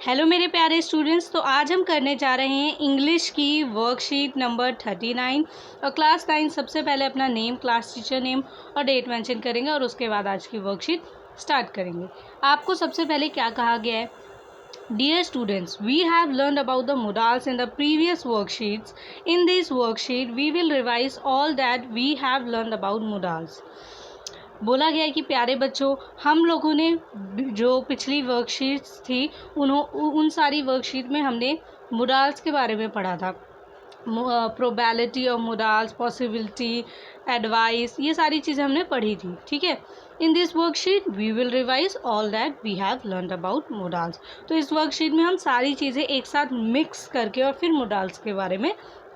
Hello मेरे प्यारे students. तो आज हम करने जा रहे हैं इंग्लिश की वर्कशीट नंबर 39 और क्लास 9। सबसे पहले अपना नेम, क्लास टीचर नेम और डेट मेंशन करेंगे और उसके बाद आज की वर्कशीट स्टार्ट करेंगे। आपको सबसे पहले क्या कहा गया है? Dear students, we have learned about the modals in the previous worksheets. In this worksheet, we will revise all that we have learned about modals. बोला गया है कि प्यारे बच्चों, हम लोगों ने जो पिछली वर्कशीट्स थी उन सारी वर्कशीट में हमने मोडाल्स के बारे में पढ़ा था। Probability of modals, possibility, advice, ये सारी चीज़ें हमने पढ़ी थी। ठीक है। In this worksheet we will revise all that we have learned about modals. तो इस वर्कशीट में हम सारी चीज़ें एक साथ मिक्स करके और फिर मोडाल्स के बारे में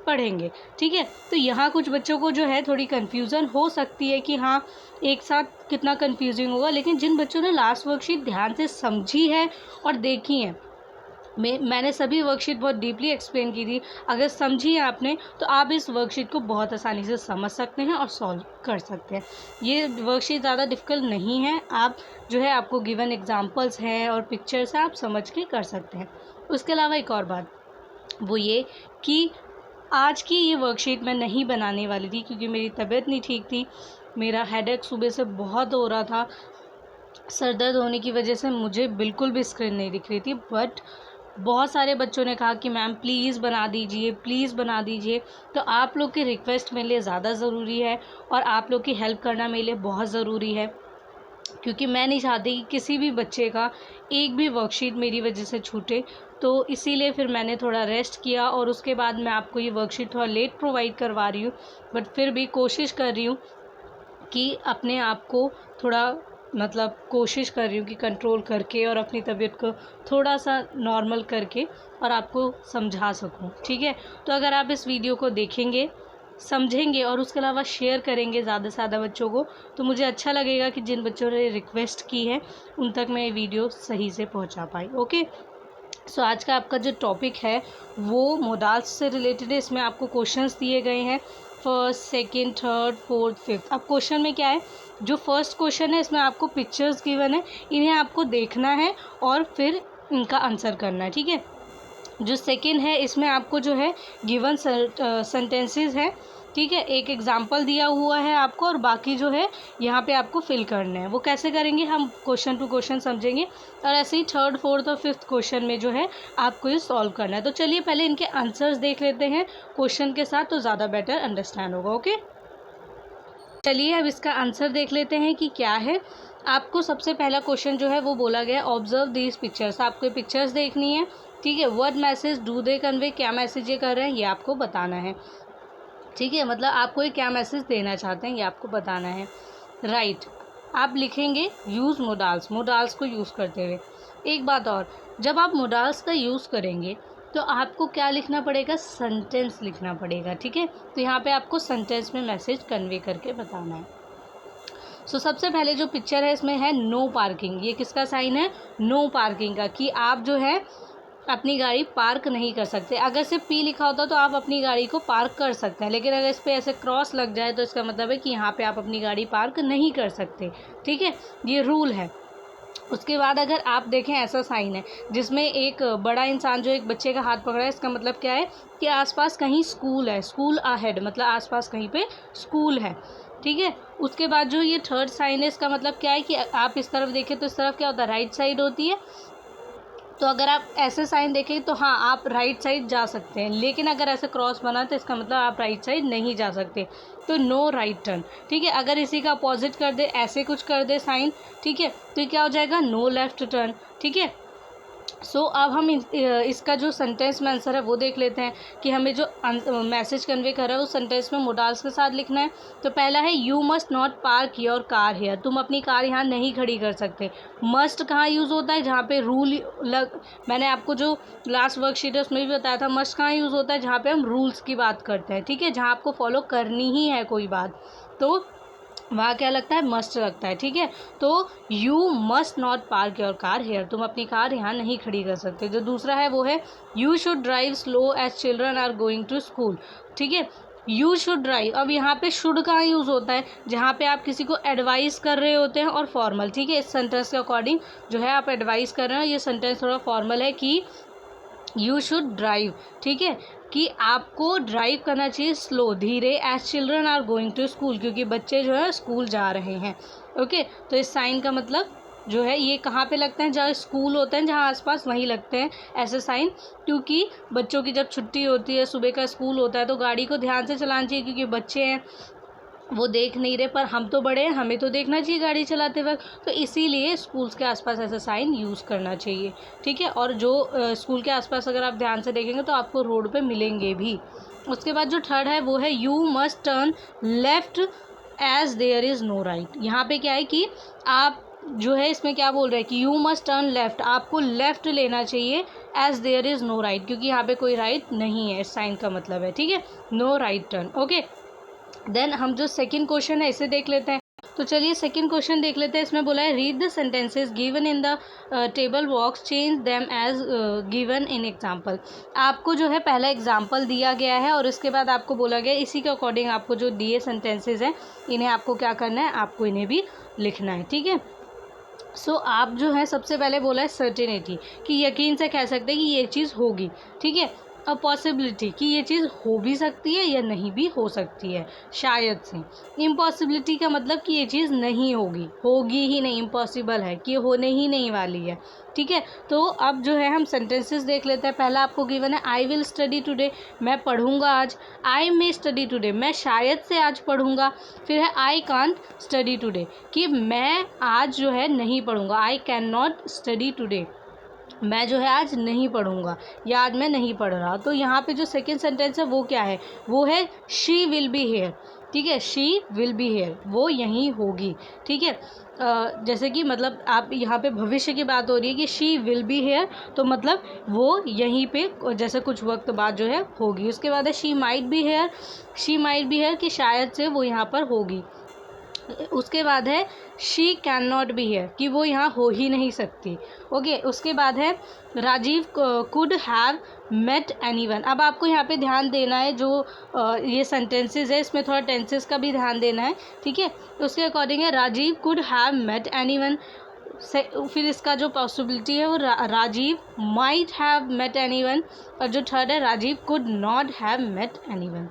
पढ़ेंगे। ठीक है। तो यहाँ कुछ बच्चों को जो है थोड़ी कन्फ्यूज़न हो सकती है कि हाँ एक साथ कितना कन्फ्यूजिंग होगा, लेकिन जिन बच्चों ने लास्ट वर्कशीट ध्यान से समझी है और देखी है, मैंने सभी वर्कशीट बहुत डीपली एक्सप्लेन की थी, अगर समझी है आपने तो आप इस वर्कशीट को बहुत आसानी से समझ सकते हैं और सॉल्व कर सकते हैं। ये वर्कशीट ज़्यादा डिफ़िकल्ट नहीं है। आप जो है आपको गिवन एग्जांपल्स हैं और पिक्चर्स हैं, आप समझ के कर सकते हैं। उसके अलावा एक और बात वो ये कि आज की ये वर्कशीट मैं नहीं बनाने वाली थी क्योंकि मेरी तबीयत नहीं ठीक थी। मेरा हेडेक सुबह से बहुत हो रहा था। सर दर्द होने की वजह से मुझे बिल्कुल भी स्क्रीन नहीं दिख रही थी, बट बहुत सारे बच्चों ने कहा कि मैम प्लीज़ बना दीजिए, प्लीज़ बना दीजिए। तो आप लोग की रिक्वेस्ट मेरे लिए ज़्यादा ज़रूरी है और आप लोग की हेल्प करना मेरे लिए बहुत ज़रूरी है, क्योंकि मैं नहीं चाहती कि किसी भी बच्चे का एक भी वर्कशीट मेरी वजह से छूटे। तो इसीलिए फिर मैंने थोड़ा रेस्ट किया और उसके बाद मैं आपको ये वर्कशीट थोड़ा लेट प्रोवाइड करवा रही हूँ, बट फिर भी कोशिश कर रही हूँ कि अपने आप को थोड़ा कोशिश कर रही हूँ कि कंट्रोल करके और अपनी तबीयत को थोड़ा सा नॉर्मल करके और आपको समझा सकूँ। ठीक है। तो अगर आप इस वीडियो को देखेंगे, समझेंगे और उसके अलावा शेयर करेंगे ज़्यादा से ज़्यादा बच्चों को, तो मुझे अच्छा लगेगा कि जिन बच्चों ने रिक्वेस्ट की है उन तक मैं ये वीडियो सही से पहुँचा पाई। ओके। सो आज का आपका जो टॉपिक है वो मोडाल्स से रिलेटेड है। इसमें आपको क्वेश्चंस दिए गए हैं first, second, third, fourth, fifth. अब क्वेश्चन में क्या है, जो फर्स्ट क्वेश्चन है इसमें आपको पिक्चर्स गिवन है, इन्हें आपको देखना है और फिर इनका आंसर करना है। ठीक है। जो सेकंड है इसमें आपको जो है गिवन सेंटेंसेस है। ठीक है। एक एग्जाम्पल दिया हुआ है आपको और बाकी जो है यहाँ पे आपको फिल करना है। वो कैसे करेंगे हम क्वेश्चन टू क्वेश्चन समझेंगे और ऐसे ही थर्ड, फोर्थ और फिफ्थ क्वेश्चन में जो है आपको ये सॉल्व करना है। तो चलिए पहले इनके आंसर्स देख लेते हैं क्वेश्चन के साथ, तो ज़्यादा बेटर अंडरस्टैंड होगा। ओके। चलिए अब इसका आंसर देख लेते हैं कि क्या है। आपको सबसे पहला क्वेश्चन जो है वो बोला गया ऑब्जर्व दीज पिक्चर्स। आपको ये पिक्चर्स देखनी है। ठीक है। What message do they convey, क्या मैसेज ये कर रहे हैं ये आपको बताना है। ठीक है। आपको ये क्या मैसेज देना चाहते हैं ये आपको बताना है। राइट। आप लिखेंगे यूज़ मोडाल्स, मोडाल्स को यूज़ करते हुए। एक बात और, जब आप मोडाल्स का यूज़ करेंगे तो आपको क्या लिखना पड़ेगा, सेंटेंस लिखना पड़ेगा। ठीक है। तो यहाँ पे आपको सेंटेंस में मैसेज कन्वे करके बताना है। सो सबसे पहले जो पिक्चर है इसमें है नो पार्किंग। ये किसका साइन है, नो पार्किंग का, कि आप जो है अपनी गाड़ी पार्क नहीं कर सकते। अगर सिर्फ पी लिखा होता तो आप अपनी गाड़ी को पार्क कर सकते हैं, लेकिन अगर इस पर ऐसे क्रॉस लग जाए तो इसका मतलब है कि यहाँ पे आप अपनी गाड़ी पार्क नहीं कर सकते। ठीक है। ये रूल है। उसके बाद अगर आप देखें ऐसा साइन है जिसमें एक बड़ा इंसान जो एक बच्चे का हाथ पकड़ा है, इसका मतलब क्या है कि आसपास कहीं स्कूल है, स्कूल अहेड, मतलब आसपास कहीं पे स्कूल है। ठीक है। उसके बाद जो ये थर्ड साइन है इसका मतलब क्या है कि आप इस तरफ देखें तो इस तरफ क्या होता है, राइट साइड होती है। तो अगर आप ऐसे साइन देखें तो हाँ आप राइट साइड जा सकते हैं, लेकिन अगर ऐसे क्रॉस बना तो इसका मतलब आप राइट साइड नहीं जा सकते। तो नो राइट टर्न। ठीक है। अगर इसी का अपोजिट कर दे, ऐसे कुछ कर दे साइन, ठीक है, तो ये क्या हो जाएगा, नो लेफ्ट टर्न। ठीक है। सो अब हम इसका जो सेंटेंस में आंसर है वो देख लेते हैं कि हमें जो मैसेज कन्वे कर रहा है उस सेंटेंस में मोडाल्स के साथ लिखना है। तो पहला है you must not park your car here. तुम अपनी कार यहाँ नहीं खड़ी कर सकते। मस्ट कहाँ यूज़ होता है, जहाँ पे रूल मैंने आपको जो लास्ट वर्कशीट है उसमें भी बताया था, मस्ट कहाँ यूज़ होता है, जहाँ पे हम रूल्स की बात करते हैं। ठीक है। जहाँ आपको फॉलो करनी ही है कोई बात, तो वहाँ क्या लगता है, मस्ट लगता है। ठीक है। तो you must not park your car here, तुम अपनी कार यहाँ नहीं खड़ी कर सकते। जो दूसरा है वो है you should drive slow as children are going to school. ठीक है। You should drive. अब यहाँ पे शुड कहाँ यूज़ होता है, जहाँ पे आप किसी को एडवाइस कर रहे होते हैं और फॉर्मल, ठीक है। इस सेंटेंस के अकॉर्डिंग जो है आप एडवाइस कर रहे हो, ये सेंटेंस थोड़ा फॉर्मल है कि यू शुड ड्राइव, ठीक है, कि आपको ड्राइव करना चाहिए स्लो, धीरे, as children are going to school, क्योंकि बच्चे जो है स्कूल जा रहे हैं। ओके, तो इस साइन का मतलब जो है ये कहाँ पे लगते हैं, जहाँ स्कूल होते हैं, जहाँ आसपास वहीं लगते हैं ऐसे साइन, क्योंकि बच्चों की जब छुट्टी होती है, सुबह का स्कूल होता है, तो गाड़ी को ध्यान से चलाना चाहिए, क्योंकि बच्चे हैं वो देख नहीं रहे, पर हम तो बड़े हैं, हमें तो देखना चाहिए गाड़ी चलाते वक्त, तो इसीलिए स्कूल्स के आसपास ऐसा साइन यूज़ करना चाहिए, ठीक है। और जो स्कूल के आसपास अगर आप ध्यान से देखेंगे तो आपको रोड पे मिलेंगे भी। उसके बाद जो थर्ड है वो है you must turn left as there is no right. यहाँ पे क्या है कि आप जो है इसमें क्या बोल रहे हैं कि यू मस्ट टर्न लेफ्ट, आपको लेफ़्ट लेना चाहिए, as there is no right, क्योंकि यहाँ पे कोई राइट नहीं है, इस साइन का मतलब है, ठीक है, no right turn. Okay, then हम जो सेकंड क्वेश्चन है इसे देख लेते हैं। तो चलिए सेकंड क्वेश्चन देख लेते हैं। इसमें बोला है read the sentences given in the table box, change them as given in example. आपको जो है पहला एग्जाम्पल दिया गया है और इसके बाद आपको बोला गया इसी के अकॉर्डिंग आपको जो दिए सेंटेंसेज हैं इन्हें आपको क्या करना है, आपको इन्हें भी लिखना है, ठीक है। सो आप जो है सबसे पहले बोला है सर्टेनिटी, कि यकीन से कह सकते हैं कि ये चीज़ होगी, ठीक है। अ पॉसिबिलिटी, कि ये चीज़ हो भी सकती है या नहीं भी हो सकती है, शायद से। इम्पॉसिबिलिटी का मतलब कि ये चीज़ नहीं होगी, होगी ही नहीं, इम्पॉसिबल है कि होने ही नहीं वाली है, ठीक है। तो अब जो है हम सेंटेंसेस देख लेते हैं। पहला आपको गिवन है आई विल स्टडी टुडे, मैं पढ़ूंगा आज। आई मे स्टडी टुडे, मैं शायद से आज पढ़ूंगा। फिर है आई कांट स्टडी टुडे, कि मैं आज जो है नहीं पढ़ूंगा। I can not study today, मैं जो है आज नहीं पढ़ूंगा या आज मैं नहीं पढ़ रहा। तो यहाँ पे जो सेकंड सेंटेंस है वो क्या है, वो है शी विल बी हेयर, ठीक है, शी विल बी हेयर, वो यहीं होगी, ठीक है। जैसे कि मतलब आप यहाँ पे भविष्य की बात हो रही है कि शी विल बी हेयर, तो मतलब वो यहीं पे जैसे कुछ वक्त बाद जो है होगी। उसके बाद है she might be here, she might be here, कि शायद से वो यहाँ पर होगी। उसके बाद है she can not be here, कि वो यहाँ हो ही नहीं सकती। ओके, उसके बाद है Rajiv could have met anyone. अब आपको यहाँ पे ध्यान देना है, जो ये सेंटेंसेस है इसमें थोड़ा टेंसेस का भी ध्यान देना है, ठीक है। उसके अकॉर्डिंग है Rajiv could have met anyone. फिर इसका जो पॉसिबिलिटी है वो Rajiv might have met anyone, और जो थर्ड है Rajiv could not have met anyone,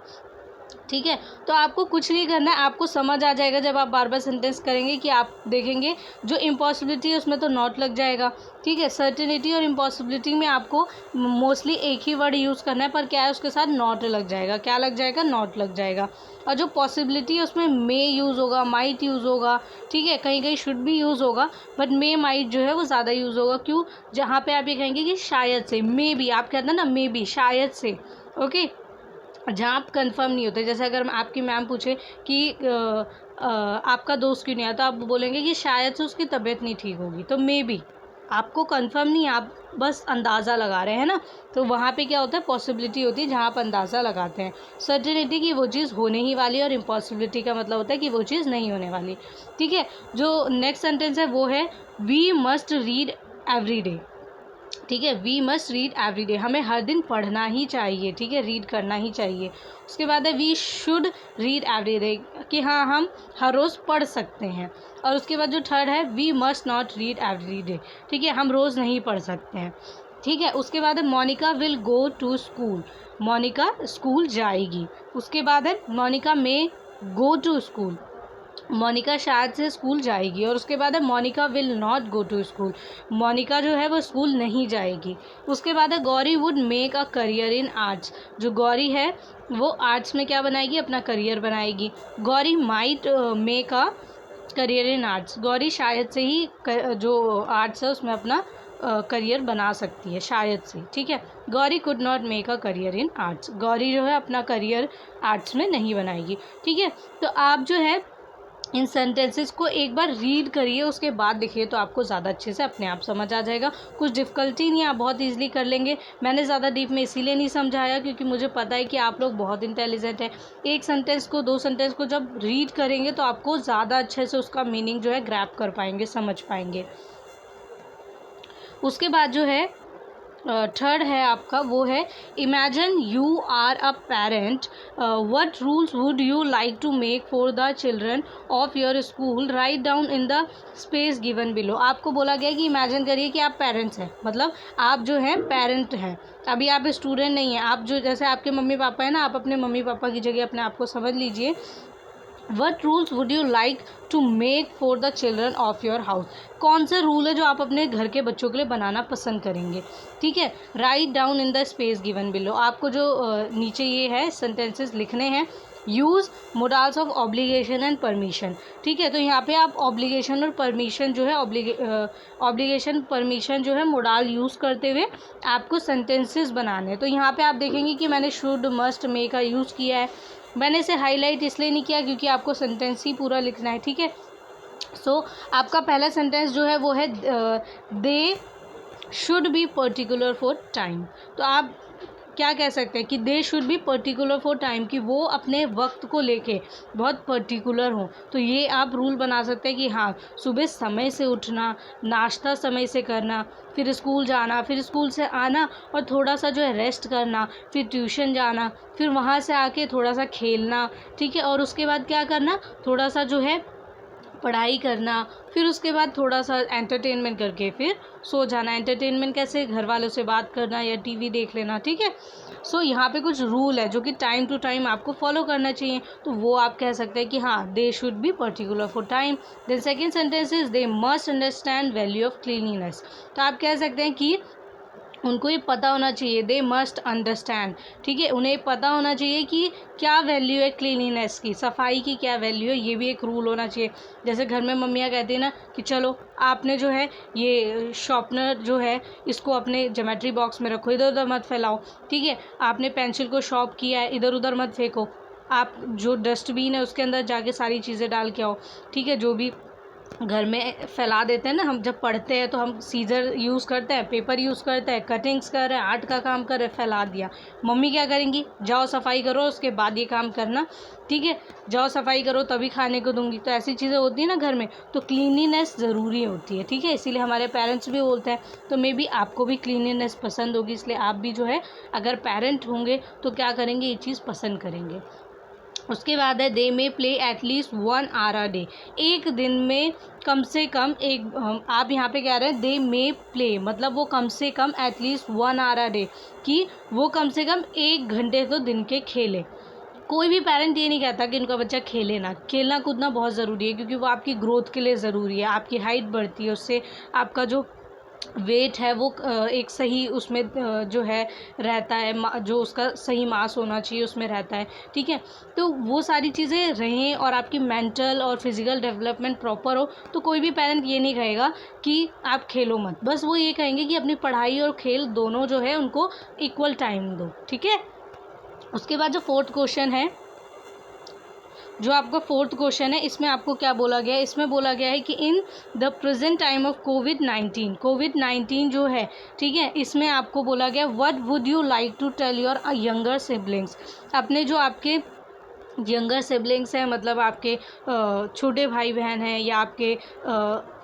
ठीक है। तो आपको कुछ नहीं करना है, आपको समझ आ जाएगा जब आप बार बार सेंटेंस करेंगे कि आप देखेंगे जो इम्पॉसिबिलिटी है उसमें तो नॉट लग जाएगा, ठीक है। सर्टेनिटी और इम्पॉसिबिलिटी में आपको मोस्टली एक ही वर्ड यूज़ करना है, पर क्या है उसके साथ नॉट लग जाएगा, क्या लग जाएगा, नॉट लग जाएगा। और जो पॉसिबिलिटी है उसमें मे यूज़ होगा, माइट यूज़ होगा, ठीक है, कहीं कहीं शुड भी यूज़ होगा, बट मे माइट जो है वो ज़्यादा यूज़ होगा। क्यों, जहाँ पे आप ये कहेंगे कि शायद से, मे बी, आप कहते हैं ना मे बी, शायद से, ओके, जहाँ आप कंफर्म नहीं होते। जैसे अगर आपकी मैम पूछे कि आपका दोस्त क्यों नहीं आया, तो आप बोलेंगे कि शायद से उसकी तबीयत नहीं ठीक होगी, तो मे बी, आपको कंफर्म नहीं, आप बस अंदाज़ा लगा रहे हैं ना। तो वहाँ पे क्या होता है, पॉसिबिलिटी होती है जहाँ आप अंदाज़ा लगाते हैं। सर्टेनिटी की वो चीज़ होने ही वाली है, और इम्पॉसिबिलिटी का मतलब होता है कि वो चीज़ नहीं होने वाली, ठीक है। जो नेक्स्ट सेंटेंस है वो है we must read every day, ठीक है, we must read every day, हमें हर दिन पढ़ना ही चाहिए, ठीक है, रीड करना ही चाहिए। उसके बाद है we should read every day, कि हाँ हम हर रोज़ पढ़ सकते हैं। और उसके बाद जो थर्ड है we must not read every day, ठीक है, हम रोज़ नहीं पढ़ सकते हैं, ठीक है। उसके बाद है Monica will go to school, Monica school जाएगी। उसके बाद है Monica may go to school, Monica शायद से स्कूल जाएगी। और उसके बाद है Monica will not go to school, Monica जो है वो स्कूल नहीं जाएगी। उसके बाद है Gauri would make a career in arts, जो गौरी है वो आर्ट्स में क्या बनाएगी, अपना करियर बनाएगी। Gauri might make a career in arts, Gauri शायद से ही जो आर्ट्स है उसमें अपना करियर बना सकती है, शायद से, ठीक है। Gauri could not make a career in arts, Gauri जो है अपना करियर आर्ट्स में नहीं बनाएगी, ठीक है। तो आप जो है इन सेंटेंसेस को एक बार रीड करिए, उसके बाद देखिए, तो आपको ज़्यादा अच्छे से अपने आप समझ आ जाएगा। कुछ डिफ़िकल्टी नहीं, आप बहुत ईजिली कर लेंगे। मैंने ज़्यादा डीप में इसीलिए नहीं समझाया क्योंकि मुझे पता है कि आप लोग बहुत इंटेलिजेंट हैं। एक सेंटेंस को, दो सेंटेंस को जब रीड करेंगे तो आपको ज़्यादा अच्छे से उसका मीनिंग जो है ग्रैब कर पाएंगे, समझ पाएंगे। उसके बाद जो है थर्ड है आपका, वो है imagine you are a parent, what rules would you like to make for the children of your school, write down in the space given below. आपको बोला गया कि इमेजिन करिए कि आप पेरेंट्स हैं, मतलब आप जो हैं पेरेंट हैं, अभी आप स्टूडेंट नहीं हैं, आप जो जैसे आपके मम्मी पापा हैं ना, आप अपने मम्मी पापा की जगह अपने आप को समझ लीजिए। What rules would you like to make for the children of your house, कौन से रूल है जो आप अपने घर के बच्चों के लिए बनाना पसंद करेंगे। ठीक है, right down in the space given below. आपको जो नीचे ये है सेंटेंसेस लिखने हैं। Use modals of obligation and permission. ठीक है, तो यहाँ पे आप ऑब्लिगेशन और परमिशन जो है ऑब्लिगेशन परमिशन जो है मोडाल यूज़ करते हुए आपको सेंटेंसेस बनाने हैं। तो यहाँ पे आप देखेंगे कि मैंने शुड मस्ट मे का यूज़ किया है। मैंने इसे हाईलाइट इसलिए नहीं किया क्योंकि आपको सेंटेंस ही पूरा लिखना है। ठीक है, सो आपका पहला सेंटेंस जो है वो है दे should be particular for time. तो आप क्या कह सकते हैं कि they should be particular for time, कि वो अपने वक्त को लेके बहुत पर्टिकुलर हों। तो ये आप रूल बना सकते हैं कि हाँ, सुबह समय से उठना, नाश्ता समय से करना, फिर स्कूल जाना, फिर स्कूल से आना और थोड़ा सा जो है रेस्ट करना, फिर ट्यूशन जाना, फिर वहाँ से आके थोड़ा सा खेलना। ठीक है, और उसके बाद क्या करना, थोड़ा सा जो है पढ़ाई करना, फिर उसके बाद थोड़ा सा एंटरटेनमेंट करके फिर सो जाना। एंटरटेनमेंट कैसे, घर वालों से बात करना या टीवी देख लेना। ठीक है, सो यहाँ पे कुछ रूल है जो कि टाइम टू टाइम आपको फॉलो करना चाहिए, तो वो आप कह सकते हैं कि हाँ, they should be particular for time. Then second sentence is they must understand value of cleanliness. तो आप कह सकते हैं कि उनको ये पता होना चाहिए, दे मस्ट अंडरस्टैंड। ठीक है, उन्हें पता होना चाहिए कि क्या वैल्यू है क्लीनिनेस की, सफाई की क्या वैल्यू है, ये भी एक रूल होना चाहिए। जैसे घर में मम्मियाँ कहती हैं ना कि चलो आपने जो है ये शॉर्पनर जो है इसको अपने ज्योमेट्री बॉक्स में रखो, इधर उधर मत फैलाओ। ठीक है, आपने पेंसिल को शॉर्प किया है, इधर उधर मत फेंको, आप जो डस्टबिन है उसके अंदर जाके सारी चीज़ें डाल के आओ। ठीक है, जो भी घर में फैला देते हैं ना, हम जब पढ़ते हैं तो हम सीजर यूज़ करते हैं, पेपर यूज़ करते हैं, कटिंग्स कर रहे हैं, आर्ट का काम कर रहे हैं, फैला दिया। मम्मी क्या करेंगी, जाओ सफाई करो उसके बाद ये काम करना। ठीक है, जाओ सफाई करो तभी खाने को दूंगी। तो ऐसी चीज़ें होती हैं ना घर में, तो क्लीनिनेस ज़रूरी होती है। ठीक है, इसीलिए हमारे पेरेंट्स भी बोलते हैं। तो मे बी आपको भी क्लीनिनेस पसंद होगी, इसलिए आप भी जो है अगर पेरेंट होंगे तो क्या करेंगे, ये चीज़ पसंद करेंगे। उसके बाद है they may play at least 1 hour a day. एक दिन में कम से कम एक, आप यहाँ पे कह रहे हैं दे में प्ले, मतलब वो कम से कम एटलीस्ट 1 आवर अ डे, कि वो कम से कम 1 घंटे तो दिन के खेले। कोई भी पेरेंट ये नहीं कहता कि उनका बच्चा खेले ना, खेलना कूदना बहुत ज़रूरी है, क्योंकि वो आपकी ग्रोथ के लिए ज़रूरी है। आपकी हाइट बढ़ती है, उससे आपका जो वेट है वो एक सही उसमें जो है रहता है, जो उसका सही मास होना चाहिए उसमें रहता है। ठीक है, तो वो सारी चीज़ें रहें और आपकी मेंटल और फिज़िकल डेवलपमेंट प्रॉपर हो, तो कोई भी पेरेंट ये नहीं कहेगा कि आप खेलो मत, बस वो ये कहेंगे कि अपनी पढ़ाई और खेल दोनों जो है उनको इक्वल टाइम दो। ठीक है, उसके बाद जो फोर्थ क्वेश्चन है, जो आपका फोर्थ क्वेश्चन है, इसमें आपको क्या बोला गया है, इसमें बोला गया है कि in the present time of कोविड-19 जो है, ठीक है, इसमें आपको बोला गया what would you like to tell your younger siblings. अपने जो आपके यंगर सिबलिंग्स हैं, मतलब आपके छोटे भाई बहन हैं या आपके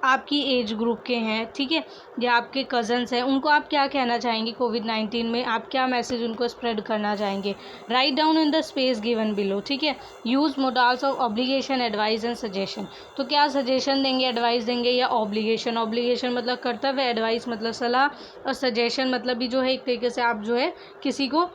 आपकी एज ग्रुप के हैं, ठीक है, या आपके कज़न्स हैं, उनको आप क्या कहना चाहेंगे कोविड-19 में, आप क्या मैसेज उनको स्प्रेड करना चाहेंगे। Right down in the space given below. ठीक है, use modals of obligation, advice and suggestion. तो क्या सजेशन देंगे, एडवाइस देंगे या ऑब्लिगेशन। ऑब्लिगेशन मतलब कर्तव्य, एडवाइस मतलब सलाह, और सजेशन मतलब भी जो है एक तरीके से आप जो है किसी को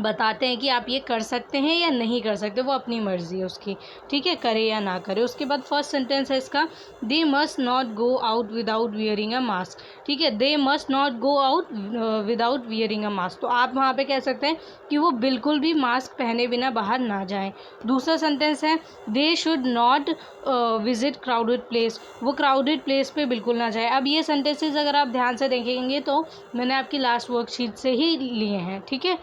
बताते हैं कि आप ये कर सकते हैं या नहीं कर सकते, वो अपनी मर्ज़ी है उसकी। ठीक है, करे या ना करे। उसके बाद फर्स्ट सेंटेंस है इसका, they must not go out without wearing a mask. ठीक है, they must not go out without wearing a mask. तो आप वहाँ पे कह सकते हैं कि वो बिल्कुल भी मास्क पहने बिना बाहर ना जाएं। दूसरा सेंटेंस है, they should not visit crowded place. वो क्राउडेड प्लेस पे बिल्कुल ना जाए। अब ये सेंटेंसेस अगर आप ध्यान से देखेंगे तो मैंने आपकी लास्ट वर्कशीट से ही लिए हैं। ठीक है,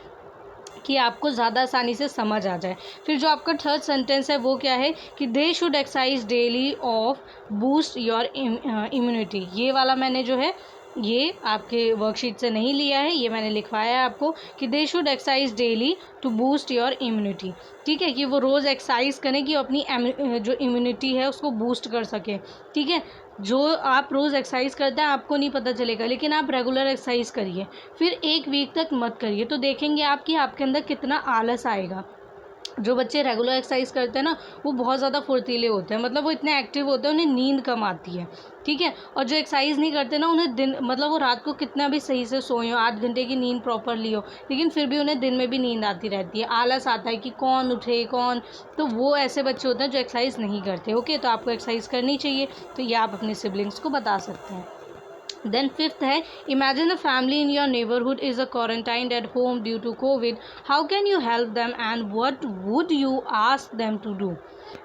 कि आपको ज़्यादा आसानी से समझ आ जाए। फिर जो आपका थर्ड सेंटेंस है वो क्या है कि they should exercise daily of boost your immunity. ये वाला मैंने जो है ये आपके वर्कशीट से नहीं लिया है, ये मैंने लिखवाया है आपको कि they should exercise daily to boost your immunity. ठीक है, कि वो रोज़ एक्सरसाइज करें कि अपनी जो इम्यूनिटी है उसको बूस्ट कर सके। ठीक है, जो आप रोज़ एक्सरसाइज करते हैं आपको नहीं पता चलेगा, लेकिन आप रेगुलर एक्सरसाइज करिए, फिर 1 वीक तक मत करिए, तो देखेंगे आप कि आपके अंदर कितना आलस आएगा। जो बच्चे रेगुलर एक्सरसाइज करते हैं ना, वो बहुत ज़्यादा फुर्तीले होते हैं, मतलब वो इतने एक्टिव होते हैं, उन्हें नींद कम आती है, ठीक है। और जो एक्सरसाइज नहीं करते ना, उन्हें दिन मतलब वो रात को कितना भी सही से सोए हो, 8 घंटे की नींद प्रॉपर ली हो, लेकिन फिर भी उन्हें दिन में भी नींद आती रहती है, आलस आता है कि कौन उठे कौन। तो वो ऐसे बच्चे होते हैं जो एक्सरसाइज नहीं करते। ओके, तो आपको एक्सरसाइज करनी चाहिए, तो ये आप अपने सिबलिंग्स को बता सकते हैं। देन फिफ्थ है, imagine a family in your neighbourhood is a quarantined at home due to COVID, how can you help them and what would you ask them to do.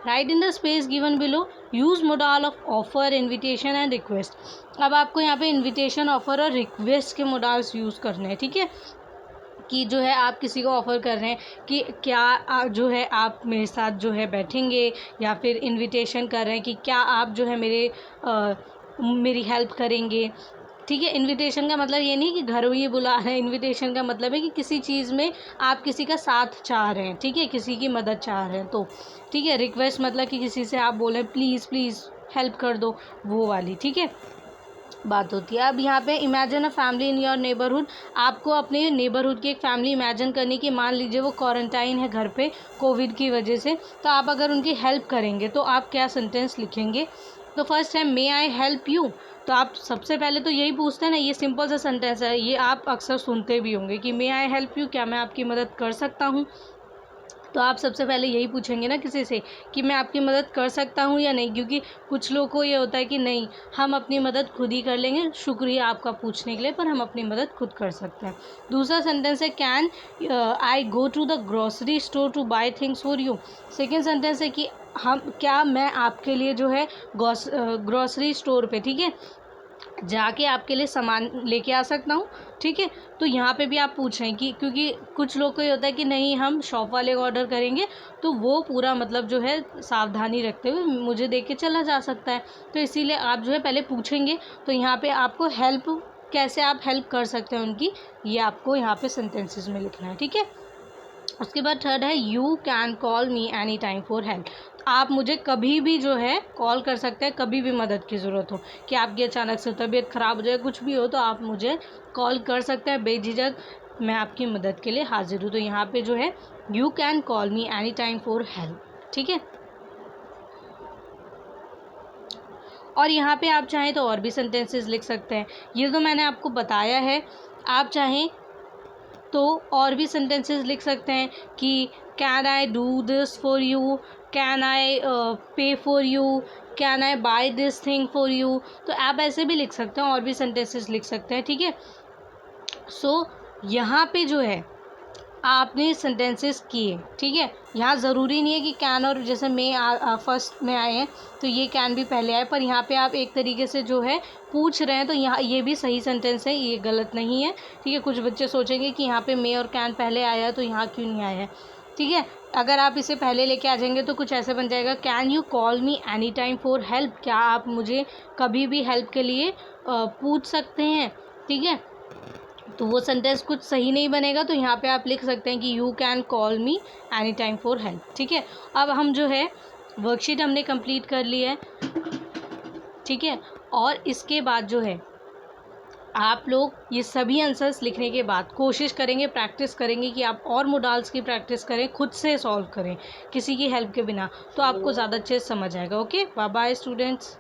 Write in the space given below, use modal of offer, invitation and request. अब आपको यहाँ पे invitation, offer और request के modals use करने हैं, ठीक है। कि जो है आप किसी को ऑफ़र कर रहे हैं कि क्या जो है आप मेरे साथ जो है बैठेंगे, या फिर इनविटेशन कर रहे हैं कि क्या आप जो है मेरी हेल्प करेंगे, ठीक है। इनविटेशन का मतलब ये नहीं कि घर ही बुला रहे हैं, इनविटेशन का मतलब है कि किसी चीज़ में आप किसी का साथ चाह रहे हैं, ठीक है, किसी की मदद चाह रहे हैं, तो ठीक है। रिक्वेस्ट मतलब कि किसी से आप बोलें प्लीज़ प्लीज़ हेल्प कर दो, वो वाली, ठीक है, बात होती है। अब यहाँ पे imagine a family in your neighbourhood, आपको अपने नेबरहुड की एक फैमिली इमेजिन करनी कि मान लीजिए वो क्वारंटाइन है घर पे कोविड की वजह से, तो आप अगर उनकी हेल्प करेंगे तो आप क्या सेंटेंस लिखेंगे। तो फर्स्ट है मे आई हेल्प यू, तो आप सबसे पहले तो यही पूछते हैं ना, ये सिंपल सा सेंटेंस है, ये आप अक्सर सुनते भी होंगे कि मे आई हेल्प यू, क्या मैं आपकी मदद कर सकता हूँ। तो आप सबसे पहले यही पूछेंगे ना किसी से कि मैं आपकी मदद कर सकता हूँ या नहीं, क्योंकि कुछ लोगों को ये होता है कि नहीं, हम अपनी मदद खुद ही कर लेंगे, शुक्रिया आपका पूछने के लिए, पर हम अपनी मदद खुद कर सकते हैं। दूसरा सेंटेंस है can I go to the grocery store to buy things for you. Second sentence है कि क्या मैं आपके लिए जो है ग्रॉसरी स्टोर पे, ठीक है, जाके आपके लिए सामान लेके आ सकता हूँ, ठीक है। तो यहाँ पे भी आप पूछ रहे हैं कि क्योंकि कुछ लोग को ये होता है कि नहीं हम शॉप वाले को ऑर्डर करेंगे, तो वो पूरा मतलब जो है सावधानी रखते हुए मुझे देके चला जा सकता है, तो इसीलिए आप जो है पहले पूछेंगे। तो यहाँ पे आपको हेल्प, कैसे आप हेल्प कर सकते हैं उनकी, ये आपको यहाँ पे सेंटेंसेस में लिखना है, ठीक है। उसके बाद थर्ड है you can call me any time for help, आप मुझे कभी भी जो है कॉल कर सकते हैं, कभी भी मदद की ज़रूरत हो, कि आपकी अचानक से तबीयत ख़राब हो जाए, कुछ भी हो, तो आप मुझे कॉल कर सकते हैं बेझिझक, मैं आपकी मदद के लिए हाजिर हूँ। तो यहाँ पे जो है you can call me any time for help, ठीक है। और यहाँ पे आप चाहें तो और भी सेंटेंसेस लिख सकते हैं, ये तो मैंने आपको बताया है। आप चाहें तो और भी सेंटेंसेस लिख सकते हैं कि can I do this for you, can I pay for you, can I buy this thing for you. तो आप ऐसे भी लिख सकते हैं, और भी सेंटेंसेस लिख सकते हैं, ठीक है। सो यहाँ पे जो है आपने सेंटेंसेस किए, ठीक है। यहाँ ज़रूरी नहीं है कि कैन और जैसे मे फर्स्ट में आए हैं तो ये कैन भी पहले आए, पर यहाँ पे आप एक तरीके से जो है पूछ रहे हैं, तो यहाँ ये भी सही सेंटेंस है, ये गलत नहीं है, ठीक है। कुछ बच्चे सोचेंगे कि यहाँ पे मे और कैन पहले आया है तो यहाँ क्यों नहीं आया है, ठीक है। अगर आप इसे पहले लेके आ जाएंगे तो कुछ ऐसे बन जाएगा can you call me any time for help, क्या आप मुझे कभी भी हेल्प के लिए पूछ सकते हैं, ठीक है। तो वो सेंटेंस कुछ सही नहीं बनेगा, तो यहाँ पे आप लिख सकते हैं कि you can call me any time for help, ठीक है। अब हम जो है वर्कशीट हमने कंप्लीट कर ली है, ठीक है। और इसके बाद जो है आप लोग ये सभी आंसर्स लिखने के बाद कोशिश करेंगे, प्रैक्टिस करेंगे कि आप और मोडाल्स की प्रैक्टिस करें, खुद से सॉल्व करें किसी की हेल्प के बिना, तो आपको ज़्यादा अच्छे से समझ आएगा। Okay, bye bye students.